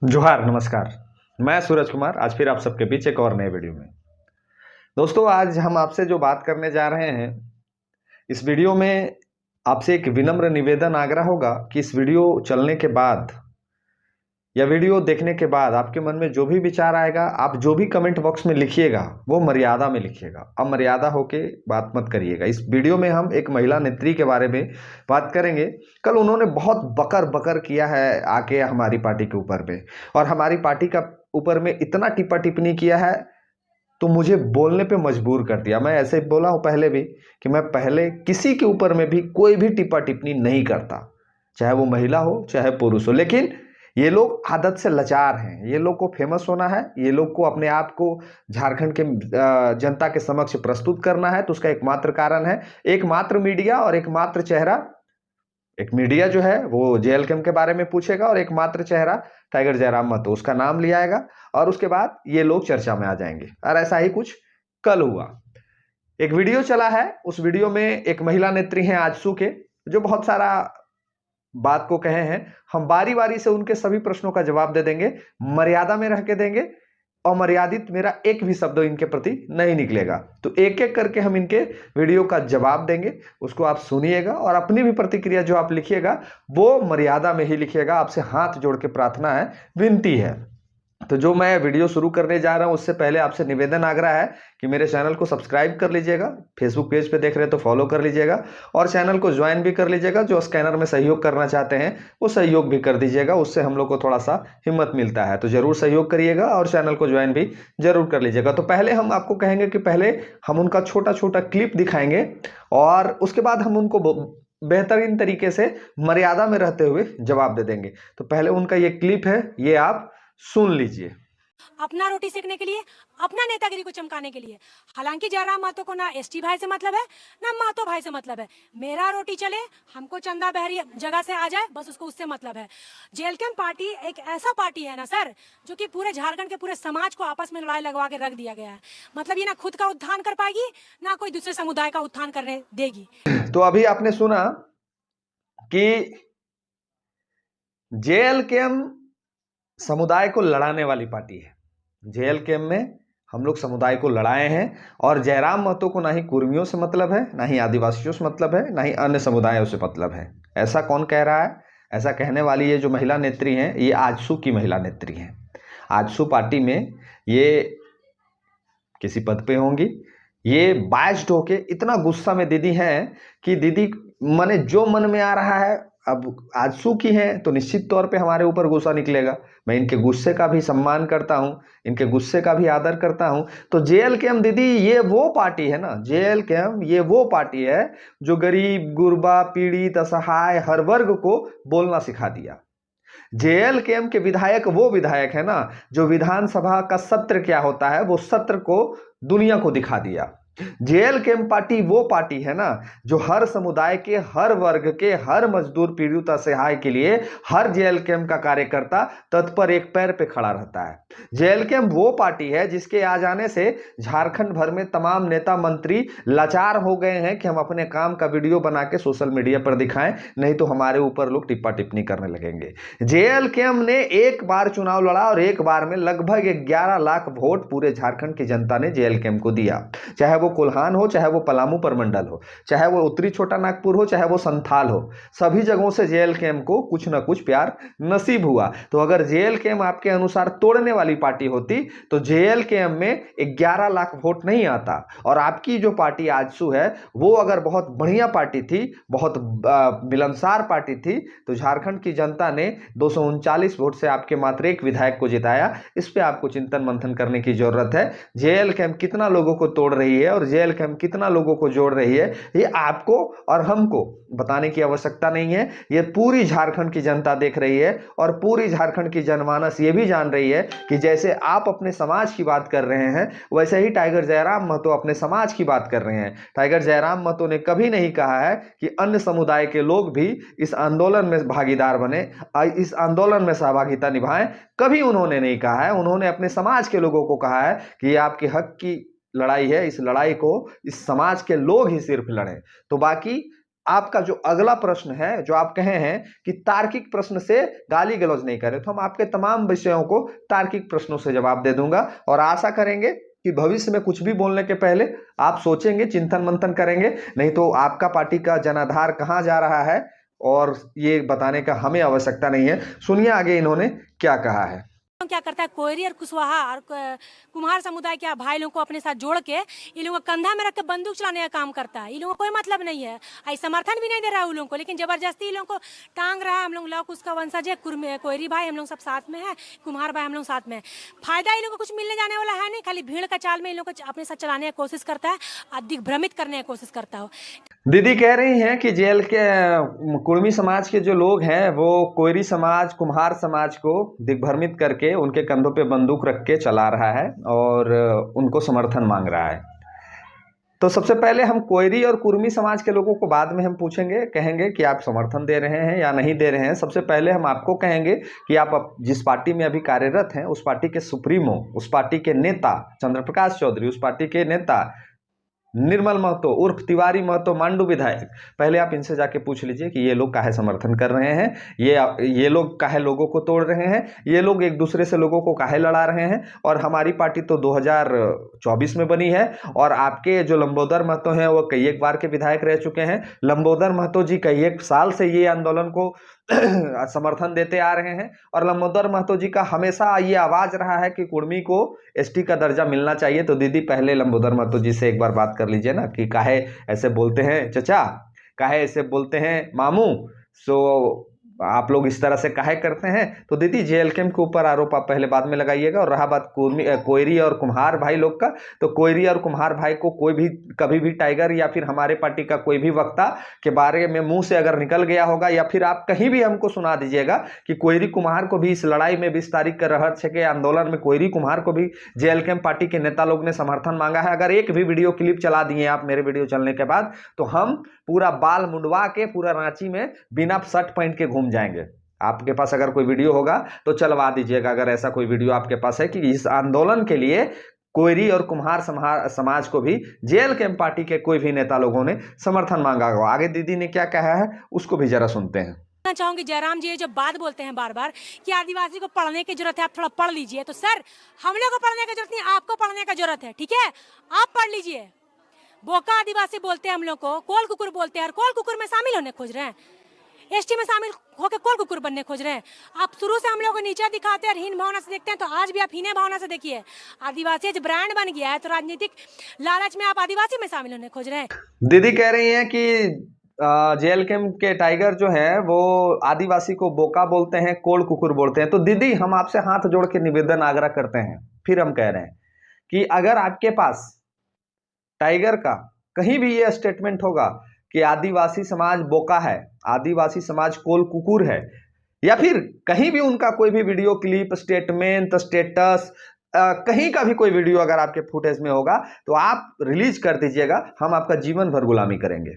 जोहार नमस्कार। मैं सूरज कुमार आज फिर आप सबके बीच एक और नए वीडियो में। दोस्तों, आज हम आपसे जो बात करने जा रहे हैं, इस वीडियो में आपसे एक विनम्र निवेदन आग्रह होगा कि इस वीडियो चलने के बाद या वीडियो देखने के बाद आपके मन में जो भी विचार आएगा, आप जो भी कमेंट बॉक्स में लिखिएगा वो मर्यादा में लिखिएगा। अमर्यादा होके बात मत करिएगा। इस वीडियो में हम एक महिला नेत्री के बारे में बात करेंगे। कल उन्होंने बहुत बकर बकर किया है आके हमारी पार्टी के ऊपर में, और हमारी पार्टी का ऊपर में इतना टिप्पा टिप्पणी किया है तो मुझे बोलने पे मजबूर कर दिया। मैं ऐसे बोला हूँ पहले भी कि मैं पहले किसी के ऊपर में भी कोई भी टिप्पा टिप्पणी नहीं करता, चाहे वो महिला हो चाहे पुरुष हो। लेकिन ये लोग आदत से लाचार हैं। ये लोग को फेमस होना है, ये लोग को अपने आप को झारखंड के जनता के समक्ष प्रस्तुत करना है। तो उसका एकमात्र कारण है, एकमात्र मीडिया और एकमात्र चेहरा। एक मीडिया जो है वो जेएल कैम्प के बारे में पूछेगा और एकमात्र चेहरा टाइगर जयराम महतो, उसका नाम लिया आएगा और उसके बाद ये लोग चर्चा में आ जाएंगे। और ऐसा ही कुछ कल हुआ। एक वीडियो चला है, उस वीडियो में एक महिला नेत्री हैं आजसू के, जो बहुत सारा बात को कहे हैं। हम बारी बारी से उनके सभी प्रश्नों का जवाब दे देंगे, मर्यादा में रह के देंगे। अमर्यादित मेरा एक भी शब्द इनके प्रति नहीं निकलेगा। तो एक एक करके हम इनके वीडियो का जवाब देंगे, उसको आप सुनिएगा और अपनी भी प्रतिक्रिया जो आप लिखिएगा वो मर्यादा में ही लिखिएगा। आपसे हाथ जोड़ के प्रार्थना है, विनती है। तो जो मैं वीडियो शुरू करने जा रहा हूं उससे पहले आपसे निवेदन आग्रह है कि मेरे चैनल को सब्सक्राइब कर लीजिएगा। फेसबुक पेज पे देख रहे हैं तो फॉलो कर लीजिएगा और चैनल को ज्वाइन भी कर लीजिएगा। जो स्कैनर में सहयोग करना चाहते हैं वो सहयोग भी कर दीजिएगा, उससे हम लोग को थोड़ा सा हिम्मत मिलता है। तो जरूर सहयोग करिएगा और चैनल को ज्वाइन भी जरूर कर लीजिएगा। तो पहले हम आपको कहेंगे कि पहले हम उनका छोटा छोटा क्लिप दिखाएंगे और उसके बाद हम उनको बेहतरीन तरीके से मर्यादा में रहते हुए जवाब दे देंगे। तो पहले उनका ये क्लिप है, ये आप सुन लीजिए। अपना रोटी सेकने के लिए, अपना नेतागिरी को चमकाने के लिए। हालांकि जयराम महतो को ना एसटी भाई से मतलब है ना महतो भाई से मतलब है। मेरा रोटी चले, हमको चंदा बहरी जगह से आ जाए, बस उसको उससे मतलब है। जेएलकेएम पार्टी एक ऐसा पार्टी है ना सर, जो कि पूरे झारखंड के पूरे समाज को आपस में लड़ाई लगवा के रख दिया गया है। मतलब ये ना खुद का उत्थान कर पाएगी ना कोई दूसरे समुदाय का उत्थान करने देगी। तो अभी आपने सुना कि जेएलकेएम समुदाय को लड़ाने वाली पार्टी है। जेएलकेएम में हम लोग समुदाय को लड़ाए हैं और जयराम महतो को ना ही कुर्मियों से मतलब है, ना ही आदिवासियों से मतलब है, ना ही अन्य समुदायों से मतलब है। ऐसा कौन कह रहा है? ऐसा कहने वाली ये जो महिला नेत्री हैं, ये आजसू की महिला नेत्री हैं। आजसू पार्टी में ये किसी पद पे होंगी। ये बाइस्ड होके इतना गुस्सा में दीदी हैं कि दीदी माने जो मन में आ रहा है, अब आजसू की हैं तो निश्चित तौर पे हमारे ऊपर गुस्सा निकलेगा। मैं इनके गुस्से का भी सम्मान करता हूँ, इनके गुस्से का भी आदर करता हूँ। तो जेएलकेएम दीदी ये वो पार्टी है ना, जेएलकेएम ये वो पार्टी है जो गरीब गुरबा पीड़ित असहाय हर वर्ग को बोलना सिखा दिया। जेएलकेएम के विधायक वो विधायक है ना जो विधानसभा का सत्र क्या होता है वो सत्र को दुनिया को दिखा दिया। जेएलकेएम पार्टी वो पार्टी है ना जो हर समुदाय के, हर वर्ग के, हर मजदूर पीड़ित असहाय के लिए हर जेएलकेएम का कार्यकर्ता तत्पर एक पैर पे खड़ा रहता है। जेएलकेएम वो पार्टी है जिसके आ जाने से झारखंड भर में तमाम नेता मंत्री लाचार हो गए हैं कि हम अपने काम का वीडियो बना के सोशल मीडिया पर दिखाएं, नहीं तो हमारे ऊपर लोग टिप्पा टिप्पणी करने लगेंगे। जेएलकेएम ने एक बार चुनाव लड़ा और एक बार में लगभग 11 लाख वोट पूरे झारखंड की जनता ने जेएलकेएम को दिया। चाहे वो कोल्हान हो, चाहे वो पलामू परमंडल हो, चाहे वो उत्तरी छोटा नागपुर हो, चाहे वो संथाल हो, सभी जगहों से जेएलकेएम को कुछ ना कुछ प्यार नसीब हुआ। तो अगर जेएलकेएम आपके अनुसार तोड़ने वाली पार्टी होती तो जेएलकेएम में 11 लाख वोट नहीं आता। और आपकी जो पार्टी आजसू है वो अगर बहुत बढ़िया पार्टी थी, बहुत मिलनसार पार्टी थी, तो झारखंड की जनता ने 239 वोट से आपके मात्र एक विधायक को जिताया। इस पे आपको चिंतन मंथन करने की जरूरत है। जेएलकेएम कितना लोगों को तोड़ रही है और जेएलकेएम कितना लोगों को जोड़ रही है, ये आपको और हमको बताने की आवश्यकता नहीं है। ये पूरी झारखंड की जनता देख रही है और पूरी झारखंड की जनमानस ये भी जान रही है कि जैसे आप अपने समाज की बात कर रहे हैं वैसे ही टाइगर जयराम महतो अपने समाज की बात कर रहे हैं। टाइगर जयराम महतो ने कभी नहीं कहा है कि अन्य समुदाय के लोग भी इस आंदोलन में भागीदार बने, इस आंदोलन में सहभागिता निभाएं। कभी उन्होंने नहीं कहा है। उन्होंने अपने समाज के लोगों को कहा है कि ये आपके हक की लड़ाई है, इस लड़ाई को इस समाज के लोग ही सिर्फ लड़ें। तो बाकी आपका जो अगला प्रश्न है, जो आप कहे हैं कि तार्किक प्रश्न से गाली गलौज नहीं करें, तो हम आपके तमाम विषयों को तार्किक प्रश्नों से जवाब दे दूंगा। और आशा करेंगे कि भविष्य में कुछ भी बोलने के पहले आप सोचेंगे, चिंतन मंथन करेंगे, नहीं तो आपका पार्टी का जनाधार कहां जा रहा है और ये बताने का हमें आवश्यकता नहीं है। सुनिए आगे इन्होंने क्या कहा है। क्या करता है, कोयरी और कुशवाहा और कुम्हार समुदाय के भाई लोगों को अपने साथ जोड़ के इन लोगों को कंधा में रख के बंदूक चलाने का काम करता है। इन लोगों को कोई मतलब नहीं है, आई समर्थन भी नहीं दे रहा है उन लोगों को, लेकिन जबरदस्ती इन लोगों को टांग रहा है। हम लोग लौक उसका वंशज है, कोयरी भाई हम लोग सब साथ में है, कुम्हार भाई हम लोग साथ में है। फायदा इन लोगों को कुछ मिलने जाने वाला है नहीं, खाली भीड़ का चाल में इन लोगों को अपने साथ चलाने की कोशिश करता है और दिग्भ्रमित करने की कोशिश करता है। दीदी कह रही हैं कि जेल के कुर्मी समाज के जो लोग हैं वो कोयरी समाज, कुम्हार समाज को दिग्भ्रमित करके उनके कंधों पे बंदूक रख के चला रहा है और उनको समर्थन मांग रहा है। तो सबसे पहले हम कोयरी और कुर्मी समाज के लोगों को बाद में हम पूछेंगे, कहेंगे कि आप समर्थन दे रहे हैं या नहीं दे रहे हैं। सबसे पहले हम आपको कहेंगे कि आप जिस पार्टी में अभी कार्यरत हैं उस पार्टी के सुप्रीमो, उस पार्टी के नेता चंद्र प्रकाश चौधरी, उस पार्टी के नेता निर्मल महतो उर्फ तिवारी महतो मांडू विधायक, पहले आप इनसे जाके पूछ लीजिए कि ये लोग काहे समर्थन कर रहे हैं, ये लोग काहे लोगों को तोड़ रहे हैं, ये लोग एक दूसरे से लोगों को काहे लड़ा रहे हैं। और हमारी पार्टी तो 2024 में बनी है और आपके जो लंबोदर महतो हैं वो कई एक बार के विधायक रह चुके हैं। लंबोदर महतो जी कई एक साल से ये आंदोलन को समर्थन देते आ रहे हैं और लंबोदर महतो जी का हमेशा ये आवाज रहा है कि कुर्मी को एसटी का दर्जा मिलना चाहिए। तो दीदी पहले लंबोदर महतो जी से एक बार बात कर लीजिए ना कि काहे ऐसे बोलते हैं चचा, काहे ऐसे बोलते हैं मामू, सो आप लोग इस तरह से काहे करते हैं। तो दीदी जेएलके के ऊपर आरोप आप पहले बाद में लगाइएगा। और रहा बात कोयरी और कुम्हार भाई लोग का, तो कोयरी और कुम्हार भाई को कोई भी कभी भी टाइगर या फिर हमारे पार्टी का कोई भी वक्ता के बारे में मुंह से अगर निकल गया होगा या फिर आप कहीं भी हमको सुना दीजिएगा कि कोयरी कुम्हार को भी इस लड़ाई में 20 तारीख के रहस्य के आंदोलन में कोयरी कुम्हार को भी जेएलके पार्टी के नेता लोग ने समर्थन मांगा है, अगर एक भी वीडियो क्लिप चला दिए आप मेरे वीडियो चलने के बाद, तो हम पूरा बाल मुंडवा के पूरा रांची में बिना शर्ट पहन के घूम जाएंगे। आपके पास अगर कोई वीडियो होगा तो चलवा दीजिएगा, अगर ऐसा कोई वीडियो आपके पास है कि इस आंदोलन के लिए कोयरी और कुम्हार समाज को भी जेएलके पार्टी के कोई भी नेता लोगों ने समर्थन मांगा हो। आगे दीदी ने क्या कहा है उसको भी जरा सुनते हैं। चाहूंगी जयराम जी जो बात बोलते हैं बार बार कि आदिवासी को पढ़ने की जरूरत है, आप थोड़ा पढ़ लीजिए, तो सर हम लोग को पढ़ने की जरूरत नहीं, आपको पढ़ने की जरूरत है, ठीक है, आप पढ़ लीजिए। बोका आदिवासी बोलते हैं हम लोग को, कोल कुकुर बोलते हैं, और कोल कुकुर में शामिल होने खोज रहे हैं, एसटी में शामिल होकर कोल कुकुर बनने खोज रहे हैं। आप शुरू से हम लोग को नीचे दिखाते हैं और हीन भावना से देखते हैं, तो आज भी आप हीने भावना से देखिए। आदिवासी जो ब्रांड बन गया है तो राजनीतिक लालच में आप आदिवासी में शामिल होने खोज रहे हैं। दीदी कह रही हैं कि जेएलके के टाइगर जो है वो आदिवासी को बोका बोलते हैं, कोल कुकुर बोलते हैं। तो दीदी हम आपसे हाथ जोड़ के निवेदन आग्रह करते हैं, फिर हम कह रहे हैं कि अगर आपके पास टाइगर का कहीं भी ये स्टेटमेंट होगा कि आदिवासी समाज बोका है, आदिवासी समाज कोल कुकुर है, या फिर कहीं भी उनका कोई भी वीडियो क्लिप, स्टेटमेंट, स्टेटस, कहीं का भी कोई वीडियो अगर आपके फुटेज में होगा तो आप रिलीज कर दीजिएगा। हम आपका जीवन भर गुलामी करेंगे,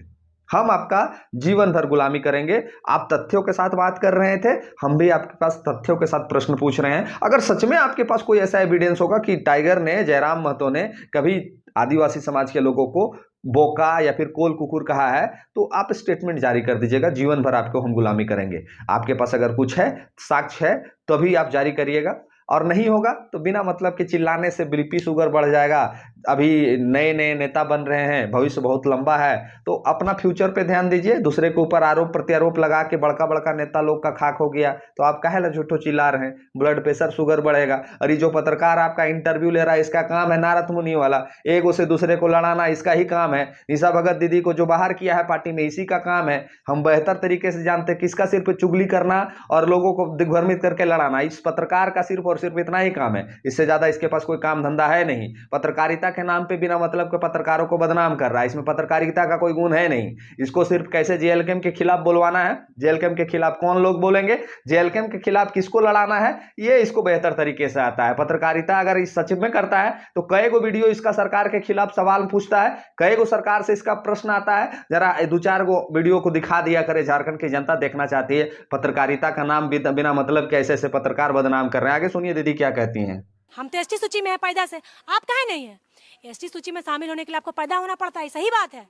हम आपका जीवन भर गुलामी करेंगे। आप तथ्यों के साथ बात कर रहे थे, हम भी आपके पास तथ्यों के साथ प्रश्न पूछ रहे हैं। अगर सच में आपके पास कोई ऐसा एविडेंस होगा कि टाइगर ने, जयराम महतो ने कभी आदिवासी समाज के लोगों को बोका या फिर कोल कुकुर कहा है, तो आप स्टेटमेंट जारी कर दीजिएगा, जीवन भर आपको हम गुलामी करेंगे। आपके पास अगर कुछ है, साक्ष्य है, तभी आप जारी करिएगा, और नहीं होगा तो बिना मतलब के चिल्लाने से बीपी शुगर बढ़ जाएगा। अभी नए नए नेता बन रहे हैं, भविष्य बहुत लंबा है, तो अपना फ्यूचर पे ध्यान दीजिए। दूसरे के ऊपर आरोप प्रत्यारोप लगा के बड़का बड़का नेता लोग का खाक हो गया तो आप काहे ला झूठो चिल्ला रहे हैं, ब्लड प्रेशर शुगर बढ़ेगा। अरे जो पत्रकार आपका इंटरव्यू ले रहा है इसका काम है नारद मुनि वाला, एक से दूसरे को लड़ाना, इसका ही काम है। निशा भगत दीदी को जो बाहर किया है पार्टी में, इसी का काम है। हम बेहतर तरीके से जानते हैं किसका सिर्फ चुगली करना और लोगों को दिग्भ्रमित करके लड़ाना, इस पत्रकार का सिर्फ और सिर्फ इतना ही काम है, इससे ज्यादा इसके पास कोई काम धंधा है नहीं। पत्रकारिता के नाम पे बिना मतलब के पत्रकारों को बदनाम कर रहा है, इसमें पत्रकारिता का कोई गुण है नहीं। इसको सिर्फ कैसे जेएलके के खिलाफ बोलवाना है, जेएलके के खिलाफ कौन लोग बोलेंगे, जेएलके के खिलाफ किसको लड़ाना है, ये इसको बेहतर तरीके से आता है। पत्रकारिता अगर इस सच में करता है तो कई गो वीडियो इसका सरकार के खिलाफ सवाल पूछता है, कई गो सरकार से इसका प्रश्न आता है। जरा 2-4 गो वीडियो को दिखा दिया करे, झारखंड की जनता देखना चाहती है पत्रकारिता का नाम बिना मतलब के ऐसे ऐसे पत्रकार बदनाम कर रहे हैं। आगे सुनिए दीदी क्या कहती हैं। हम तो एसटी सूची में है पैदा से, आप काहे नहीं है? एसटी सूची में शामिल होने के लिए आपको पैदा होना पड़ता है, सही बात है।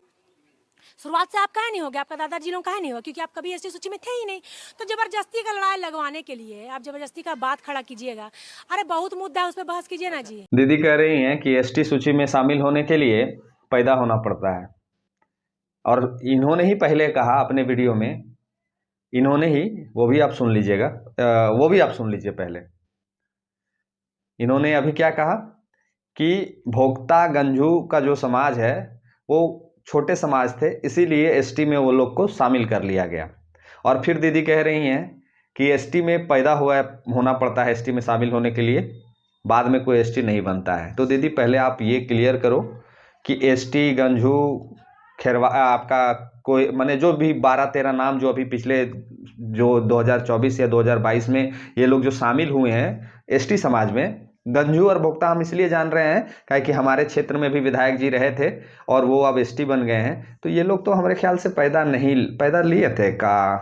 शुरुआत से आप कहे नहीं होगे, आपका दादाजी लोग कहे नहीं होगा, क्योंकि आप कभी एसटी सूची में थे ही नहीं। तो जबरदस्ती का लड़ाई लगवाने के लिए आप जबरदस्ती का बात खड़ा कीजिएगा। अरे बहुत मुद्दा है, उस पर बहस कीजिए ना जी। दीदी कह रही हैं कि एसटी सूची में शामिल होने के लिए पैदा होना पड़ता है, और इन्होंने ही पहले कहा अपने वीडियो में, इन्होंने ही, वो भी आप सुन लीजिएगा, वो भी आप सुन लीजिए पहले। इन्होंने अभी क्या कहा कि भोक्ता गंजू का जो समाज है वो छोटे समाज थे, इसीलिए एसटी में वो लोग को शामिल कर लिया गया। और फिर दीदी कह रही हैं कि एसटी में पैदा होना पड़ता है एसटी में शामिल होने के लिए, बाद में कोई एसटी नहीं बनता है। तो दीदी पहले आप ये क्लियर करो कि एसटी, गंजू, खेरवा, आपका कोई माने जो भी 12-13 नाम जो अभी पिछले जो 2024 या 2022 में ये लोग जो शामिल हुए हैं एसटी समाज में, गंजू और भोक्ता हम इसलिए जान रहे हैं क्या कि हमारे क्षेत्र में भी विधायक जी रहे थे और वो अब एसटी बन गए हैं। तो ये लोग तो हमारे ख्याल से पैदा लिए थे का,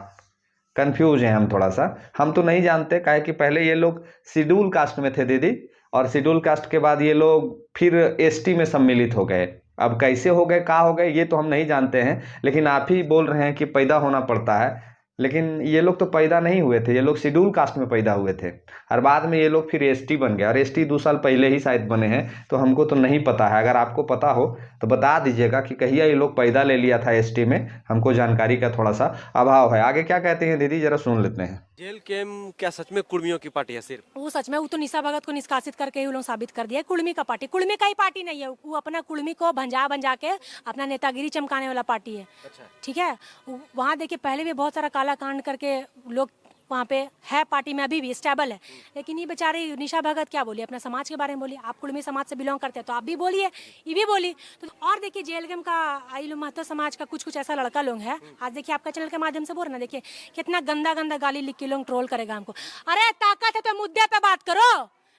कंफ्यूज हैं हम थोड़ा सा, हम तो नहीं जानते क्या कि पहले ये लोग शेड्यूल कास्ट में थे दीदी, और शेड्यूल कास्ट के बाद ये लोग फिर एसटी में सम्मिलित हो गए। अब कैसे हो गए, कहाँ हो गए, ये तो हम नहीं जानते हैं, लेकिन आप ही बोल रहे हैं कि पैदा होना पड़ता है। लेकिन ये लोग तो पैदा नहीं हुए थे, ये लोग शेड्यूल कास्ट में पैदा हुए थे, और बाद में ये लोग फिर एसटी बन गए, और एसटी 2 साल पहले ही शायद बने हैं। तो हमको तो नहीं पता है, अगर आपको पता हो तो बता दीजिएगा कि कहिया ये लोग पैदा ले लिया था एसटी में, हमको जानकारी का थोड़ा सा अभाव है। आगे क्या कहते हैं दीदी, जरा सुन लेते हैं। जेल कैम्प क्या सच में कुर्मियों की पार्टी है सिर्फ? वो सच में, वो तो निशा भगत को निष्कासित करके ही लोग साबित कर दिया कुर्मी का पार्टी। कुर्मी का ही पार्टी नहीं है वो, अपना कुर्मी को भंजा के अपना नेतागिरी चमकाने वाला पार्टी है। अच्छा। ठीक है, वहाँ देखिए पहले भी बहुत सारा काला कांड करके लोग वहाँ पे है, पार्टी में अभी भी स्टेबल है। लेकिन ये बेचारी निशा भगत क्या बोली, अपना समाज के बारे में बोली। आप कुर्मी समाज से बिलोंग करते हैं तो आप भी बोलिए, ये भी बोली। तो और देखिए जेएलएम का आई लोग महतो समाज का कुछ ऐसा लड़का लोग है, आज देखिए आपका चैनल के माध्यम से बोल रहे ना, देखिए कितना गंदा गंदा गाली लिख के लोग ट्रोल करेगा हमको। अरे ताकत है तो मुद्दे पे बात करो,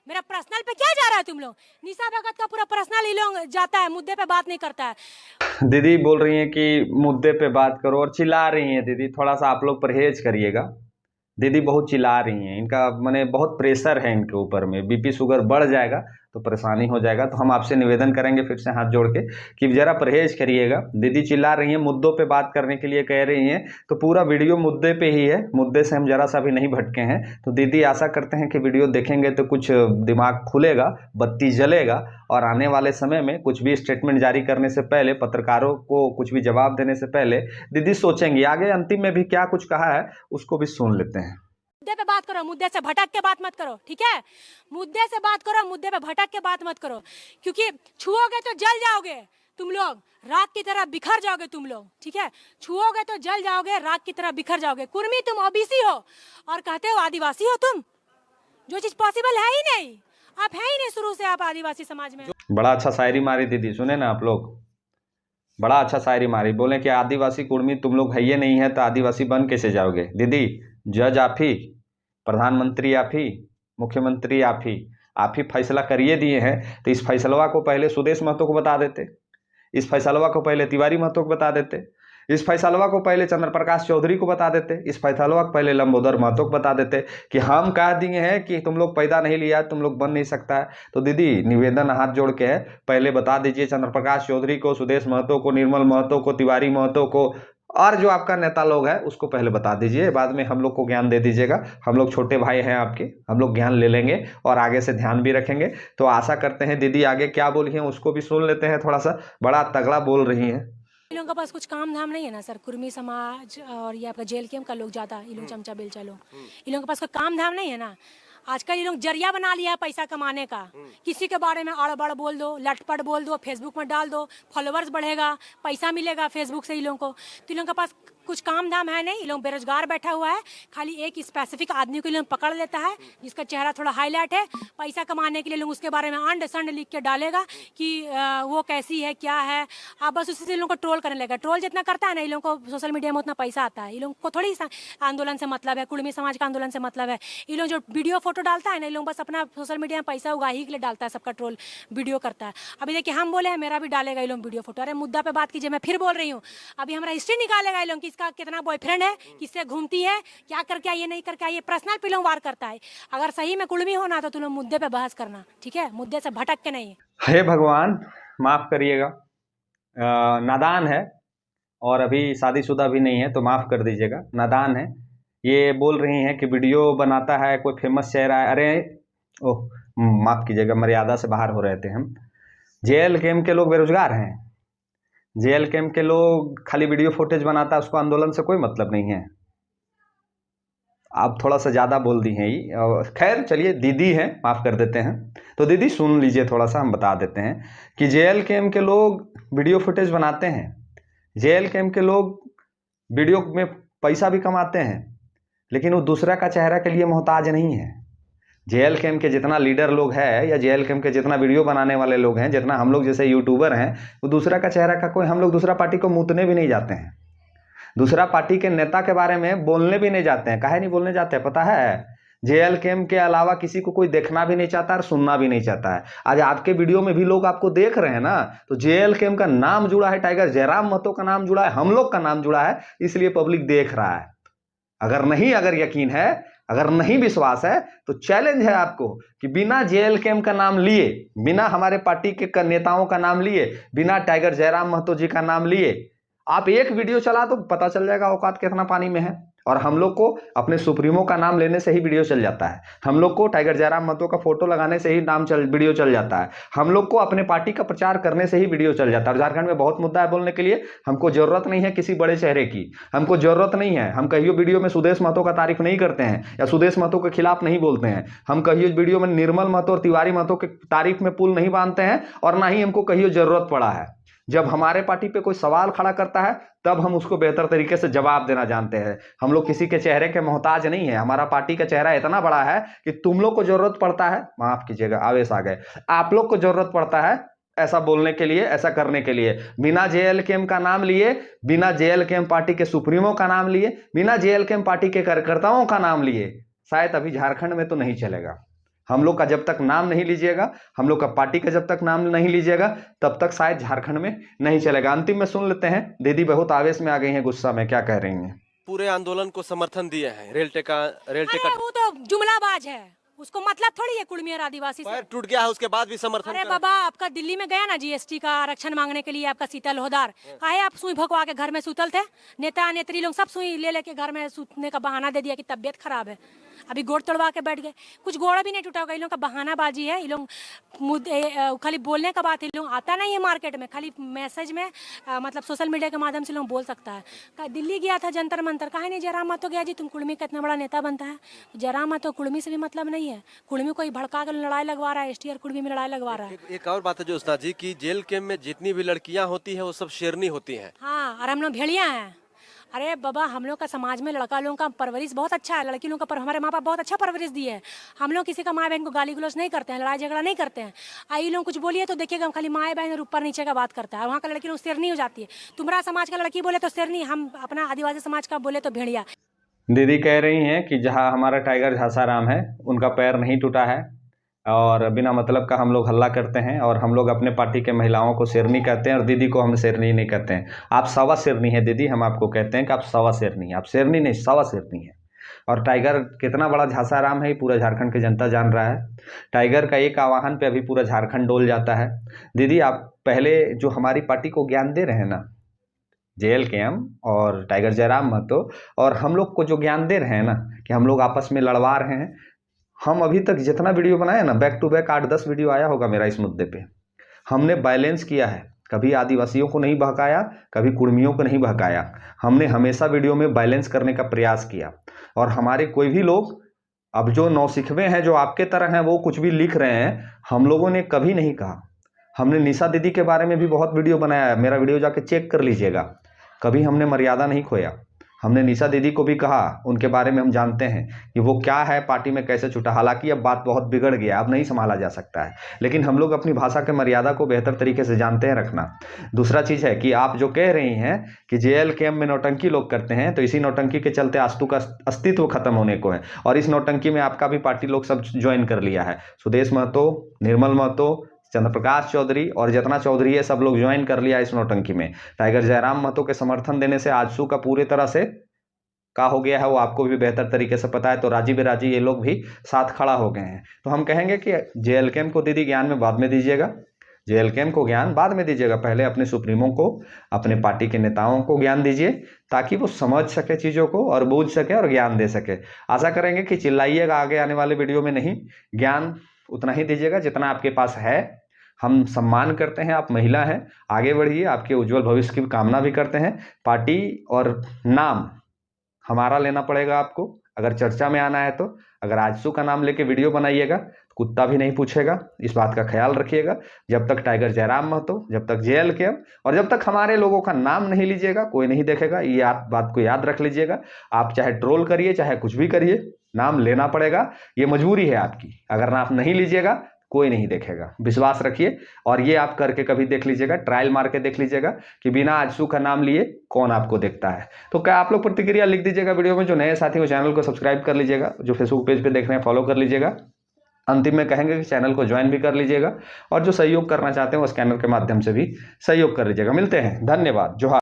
मेरा पर्सनल पे क्या जा रहा है तुम लोग। निशा भगत का पूरा पर्सनल ही लोग जाता है, मुद्दे पे बात नहीं करता है। दीदी बोल रही हैं कि मुद्दे पे बात करो और चिल्ला रही हैं। दीदी थोड़ा सा आप लोग परहेज करिएगा, दीदी बहुत चिल्ला रही हैं, इनका माने बहुत प्रेशर है इनके ऊपर में, बीपी शुगर बढ़ जाएगा तो परेशानी हो जाएगा। तो हम आपसे निवेदन करेंगे फिर से हाथ जोड़ के कि जरा परहेज करिएगा। दीदी चिल्ला रही हैं, मुद्दों पे बात करने के लिए कह रही हैं, तो पूरा वीडियो मुद्दे पे ही है, मुद्दे से हम जरा सा भी नहीं भटके हैं। तो दीदी आशा करते हैं कि वीडियो देखेंगे तो कुछ दिमाग खुलेगा, बत्ती जलेगा, और आने वाले समय में कुछ भी स्टेटमेंट जारी करने से पहले, पत्रकारों को कुछ भी जवाब देने से पहले दीदी सोचेंगी। आगे अंतिम में भी क्या कुछ कहा है उसको भी सुन लेते हैं। मुद्दे पे बात करो, मुद्दे से भटक के बात मत करो, ठीक है। मुद्दे से बात करो, मुद्दे पे भटक के बात मत करो, क्योंकि छुओगे तो जल जाओगे तुम लोग, राख की तरह बिखर जाओगे तुम लोग, ठीक है। छुओगे तो जल जाओगे, राख की तरह बिखर जाओगे। कुर्मी तुम ओबीसी हो और कहते हो आदिवासी हो तुम, जो चीज पॉसिबल है ही नहीं, आप है ही नहीं शुरू से, आप आदिवासी समाज में। बड़ा अच्छा शायरी मारी दीदी, सुने ना आप लोग, बड़ा अच्छा शायरी मारी। बोले कि आदिवासी कुर्मी तुम लोग है ये नहीं है तो आदिवासी बन कैसे जाओगे। दीदी जज आप ही, प्रधानमंत्री आप ही, मुख्यमंत्री आप ही फैसला करिए दिए हैं, तो इस फैसलवा को पहले सुदेश महतो को बता देते, इस फैसलवा को पहले तिवारी महतो को बता देते, इस फैसलवा को पहले चंद्र प्रकाश चौधरी को बता देते, इस फैसलवा को पहले लंबोदर महतो को बता देते कि हम कह दिए हैं कि तुम लोग पैदा नहीं लिया, तुम लोग बन नहीं सकता है। तो दीदी निवेदन हाथ जोड़ के है, पहले बता दीजिए चंद्र प्रकाश चौधरी को, सुदेश महतो को, निर्मल महतो को, तिवारी महतो को, और जो आपका नेता लोग है उसको पहले बता दीजिए, बाद में हम लोग को ज्ञान दे दीजिएगा। हम लोग छोटे भाई हैं आपके, हम लोग ज्ञान ले लेंगे और आगे से ध्यान भी रखेंगे। तो आशा करते हैं दीदी आगे क्या बोली है उसको भी सुन लेते हैं, थोड़ा सा बड़ा तगड़ा बोल रही हैं। इन लोगों के पास कुछ काम धाम नहीं है ना सर, कुर्मी समाज और ये आपका जेल कैम्प का लोग ज्यादा, इन लोग चमचा बेलचा लोग, इन लोगों के पास कोई काम धाम नहीं है ना। आजकल ये लोग जरिया बना लिया है पैसा कमाने का, किसी के बारे में अड़बड़ बोल दो, लटपट बोल दो, फेसबुक में डाल दो, फॉलोअर्स बढ़ेगा, पैसा मिलेगा फेसबुक से इन लोगों को। तो इन लोगों के पास कुछ काम धाम है नहीं, ये लोग बेरोजगार बैठा हुआ है, खाली एक स्पेसिफिक आदमी को लोग पकड़ लेता है जिसका चेहरा थोड़ा हाईलाइट है, पैसा कमाने के लिए लोग उसके बारे में अंड संड लिख के डालेगा कि वो कैसी है क्या है, आप बस उसी से लोगों को ट्रोल करने लगेगा। ट्रोल जितना करता है ना, इन लोगों को सोशल मीडिया में उतना पैसा आता है। इन लोगों को थोड़ी आंदोलन से मतलब है, कुर्मी समाज का आंदोलन से मतलब है। ये लोग जो वीडियो फोटो डालता है ना, इन लोग बस अपना सोशल मीडिया में पैसा उगा ही के लिए डालता है, सबका ट्रोल वीडियो करता है। अभी देखिए हम बोले हैं मेरा भी डालेगा ये लोग वीडियो फोटो। अरे मुद्दा पे बात कीजिए, मैं फिर बोल रही हूँ, अभी हमारा हिस्ट्री निकालेगा ये लोग, किसका कितना बॉयफ्रेंड है, किससे घूमती है, क्या करके आई, ये नहीं करके आई, ये पर्सनल पे लोग वार करता है। अगर सही में कुर्मी होना तो तुम लोग मुद्दे पे बहस करना, ठीक है, मुद्दे से भटक के नहीं। हे भगवान माफ करिएगा, नादान है और अभी शादीशुदा भी नहीं है, तो माफ़ कर दीजिएगा, नादान है। ये बोल रही हैं कि वीडियो बनाता है कोई फेमस चेहरा है। अरे ओह, माफ़ कीजिएगा, मर्यादा से बाहर हो रहे थे हम। जेएल कैम्प के लोग बेरोजगार हैं। जेएल कैम्प के लोग खाली वीडियो फुटेज बनाता है, उसको आंदोलन से कोई मतलब नहीं है। आप थोड़ा सा ज़्यादा बोल दी हैं ये। और खैर चलिए, दीदी हैं, माफ़ कर देते हैं। तो दीदी सुन लीजिए, थोड़ा सा हम बता देते हैं कि जेएल कैम्प के लोग वीडियो फुटेज बनाते हैं। जेएल कैम्प के लोग वीडियो में पैसा भी कमाते हैं, लेकिन वो दूसरा का चेहरा के लिए मोहताज नहीं है। जेएल कैम्प के जितना लीडर लोग हैं, या जेएल कैम्प के जितना वीडियो बनाने वाले लोग हैं, जितना हम लोग जैसे यूट्यूबर हैं, वो दूसरा का चेहरा का कोई, हम लोग दूसरा पार्टी को मूतने भी नहीं जाते हैं। दूसरा पार्टी के नेता के बारे में बोलने भी नहीं जाते हैं। काहे नहीं बोलने जाते हैं पता है? जेएल कैम्प के अलावा किसी को कोई देखना भी नहीं चाहता और सुनना भी नहीं चाहता है। आज आपके वीडियो में भी लोग आपको देख रहे हैं ना, तो जेएल कैम्प का नाम जुड़ा है, टाइगर जयराम महतो का नाम जुड़ा है, हम लोग का नाम जुड़ा है, इसलिए पब्लिक देख रहा है। अगर यकीन है, अगर नहीं विश्वास है, तो चैलेंज है आपको कि बिना जेएल कैम्प का नाम लिए, बिना हमारे पार्टी के नेताओं का नाम लिए, बिना टाइगर जयराम महतो जी का नाम लिए आप एक वीडियो चला तो पता चल जाएगा औकात कितना पानी में है। और हम लोग को अपने सुप्रीमो का नाम लेने से ही वीडियो चल जाता है। हम लोग को टाइगर जयराम महतो का फोटो लगाने से ही वीडियो चल जाता है। हम लोग को अपने पार्टी का प्रचार करने से ही वीडियो चल जाता है। और झारखंड में बहुत मुद्दा है बोलने के लिए, हमको जरूरत नहीं है किसी बड़े चेहरे की, हमको जरूरत नहीं है। हम कहियो वीडियो में सुदेश महतो का तारीफ नहीं करते हैं, या सुदेश महतो के खिलाफ नहीं बोलते हैं। हम कहियो वीडियो में निर्मल महतो और तिवारी महतो के तारीफ में पुल नहीं बांधते हैं, और ना ही हमको कहियो जरूरत पड़ा है। जब हमारे पार्टी पे कोई सवाल खड़ा करता है, तब हम उसको बेहतर तरीके से जवाब देना जानते हैं। हम लोग किसी के चेहरे के मोहताज नहीं है। हमारा पार्टी का चेहरा इतना बड़ा है कि तुम लोग को जरूरत पड़ता है, माफ कीजिएगा आवेश आ गए, आप लोग को जरूरत पड़ता है ऐसा बोलने के लिए, ऐसा करने के लिए। बिना जेएल कैम्प का नाम लिए, बिना जेएल कैम्प पार्टी के सुप्रीमो का नाम लिए, बिना जेएल कैम्प पार्टी के कार्यकर्ताओं का नाम लिए, शायद अभी झारखंड में तो नहीं चलेगा। हम लोग का जब तक नाम नहीं लीजिएगा, हम लोग का पार्टी का जब तक नाम नहीं लीजिएगा, तब तक शायद झारखंड में नहीं चलेगा। अंतिम में सुन लेते हैं, दीदी बहुत आवेश में आ गई हैं, गुस्सा में, क्या कह रही हैं? पूरे आंदोलन को समर्थन दिए हैं। रेल अरे टिकट वो तो जुमलाबाज है, उसको मतलब थोड़ी है कुर्मी और आदिवासी से। पैर टूट गया है, उसके बाद भी समर्थन अरे कर। बाबा, आपका दिल्ली में गया ना जीएसटी का आरक्षण मांगने के लिए, आपका शीतल होदार, काहे आप सुई भगवा के घर में सुतल थे? नेता नेत्री लोग सब सुई ले लेके घर में सूतने का बहाना दे दिया कि तबियत खराब है। अभी गोड़ तोड़वा के बैठ गए, कुछ गोड़ भी नहीं टूटा होगा। इन लोग का बहानाबाजी है। ये लोग खाली बोलने का बात है, लोग आता नहीं है मार्केट में, खाली मैसेज में मतलब सोशल मीडिया के माध्यम से लोग बोल सकता है। दिल्ली गया था जंतर मंतर, कहा नहीं जयराम महतो गया जी, तुम कुर्मी का इतना बड़ा नेता बनता है। जयराम महतो कुर्मी से भी मतलब नहीं है, कुर्मी कोई भड़का कर लड़ाई लगवा रहा है, एसटी और कुर्मी में लड़ाई लगवा रहा है। एक और बात है जो उस्ताद जी की, जेल कैम्प में जितनी भी लड़कियां होती है वो सब शेरनी होती हैं। हाँ, और हम लोग भेड़िया हैं। अरे बाबा, हम लोग का समाज में लड़का लोगों का परवरिश बहुत अच्छा है, लड़की लोगों का हमारे माँ बाप बहुत अच्छा परवरिश दिए है। हम लोग किसी का माँ बहन को गाली गलौज नहीं करते हैं, लड़ाई झगड़ा नहीं करते हैं। आई लोग कुछ बोलिए तो देखिएगा, हम खाली माँ बहन और ऊपर नीचे का बात करता है। वहाँ का लड़की लोग शेरनी हो जाती है। तुम्हारा समाज का लड़की बोले तो शेरनी, हम अपना आदिवासी समाज का बोले तो भेड़िया। दीदी कह रही हैं कि जहाँ हमारा टाइगर झासाराम है, उनका पैर नहीं टूटा है, और बिना मतलब का हम लोग हल्ला करते हैं, और हम लोग अपने पार्टी के महिलाओं को शेरनी कहते हैं, और दीदी को हम शेरनी नहीं कहते हैं। आप सवा शेरनी है दीदी, हम आपको कहते हैं कि आप सवा शेरनी है, आप शेरनी नहीं सवा शेरनी है। और टाइगर कितना बड़ा झासाराम है, पूरा झारखंड की जनता जान रहा है। टाइगर का एक आह्वान पे अभी पूरा झारखंड डोल जाता है। दीदी आप पहले जो हमारी पार्टी को ज्ञान दे रहे हैं ना, जेएल कैम्प और टाइगर जयराम महतो, और हम लोग को जो ज्ञान दे रहे हैं ना कि हम लोग आपस में लड़वा रहे हैं, हम अभी तक जितना वीडियो बनाया ना, बैक टू बैक 8-10 वीडियो आया होगा मेरा इस मुद्दे पे, हमने बैलेंस किया है। कभी आदिवासियों को नहीं बहकाया, कभी कुर्मियों को नहीं बहकाया। हमने हमेशा वीडियो में बैलेंस करने का प्रयास किया। और हमारे कोई भी लोग अब जो नौसिखवे हैं, जो आपके तरह हैं, वो कुछ भी लिख रहे हैं, हम लोगों ने कभी नहीं कहा। हमने निशा दीदी के बारे में भी बहुत वीडियो बनाया है, मेरा वीडियो जाके चेक कर लीजिएगा। कभी हमने मर्यादा नहीं खोया। हमने निशा दीदी को भी कहा, उनके बारे में हम जानते हैं कि वो क्या है, पार्टी में कैसे छूटा। हालांकि अब बात बहुत बिगड़ गया, अब नहीं संभाला जा सकता है, लेकिन हम लोग अपनी भाषा के मर्यादा को बेहतर तरीके से जानते हैं रखना। दूसरा चीज़ है कि आप जो कह रही हैं कि जेएल कैम्प में नौटंकी लोग करते हैं, तो इसी नौटंकी के चलते आस्तु का अस्तित्व खत्म होने को है, और इस नौटंकी में आपका भी पार्टी लोग सब ज्वाइन कर लिया है। सुदेश महतो, निर्मल महतो, चंद्रप्रकाश चौधरी और जितना चौधरी है, सब लोग ज्वाइन कर लिया इस नौटंकी में। टाइगर जयराम महतो के समर्थन देने से आजसू का पूरे तरह से का हो गया है, वो आपको भी बेहतर तरीके से पता है। तो राजी बेराजी ये लोग भी साथ खड़ा हो गए हैं। तो हम कहेंगे कि जेएल कैम्प को दीदी ज्ञान में बाद में दीजिएगा, जेएलकेएम को ज्ञान बाद में दीजिएगा, पहले अपने सुप्रीमो को, अपने पार्टी के नेताओं को ज्ञान दीजिए ताकि वो समझ सके चीज़ों को और बूझ सके और ज्ञान दे सके। आशा करेंगे कि चिल्लाइएगा आगे आने वाले वीडियो में नहीं, ज्ञान उतना ही दीजिएगा जितना आपके पास है। हम सम्मान करते हैं, आप महिला हैं, आगे बढ़िए, आपके उज्जवल भविष्य की कामना भी करते हैं। पार्टी और नाम हमारा लेना पड़ेगा आपको अगर चर्चा में आना है तो। अगर आजसू का नाम लेके वीडियो बनाइएगा तो कुत्ता भी नहीं पूछेगा, इस बात का ख्याल रखिएगा। जब तक टाइगर जयराम महतो, जब तक जेएलकेएम और जब तक हमारे लोगों का नाम नहीं लीजिएगा कोई नहीं देखेगा। ये बात को याद रख लीजिएगा। आप चाहे ट्रोल करिए चाहे कुछ भी करिए, नाम लेना पड़ेगा, ये मजबूरी है आपकी। अगर नाम नहीं लीजिएगा कोई नहीं देखेगा, विश्वास रखिए। और ये आप करके कभी देख लीजिएगा, ट्रायल मार के देख लीजिएगा कि बिना आजसू का नाम लिए कौन आपको देखता है। तो क्या आप लोग प्रतिक्रिया लिख दीजिएगा वीडियो में। जो नए साथी हो चैनल को सब्सक्राइब कर लीजिएगा, जो फेसबुक पेज पे देख रहे हैं फॉलो कर लीजिएगा। अंतिम में कहेंगे कि चैनल को ज्वाइन भी कर लीजिएगा और जो सहयोग करना चाहते हैं वो स्कैनर के माध्यम से भी सहयोग कर लीजिएगा। मिलते हैं, धन्यवाद, जोहार।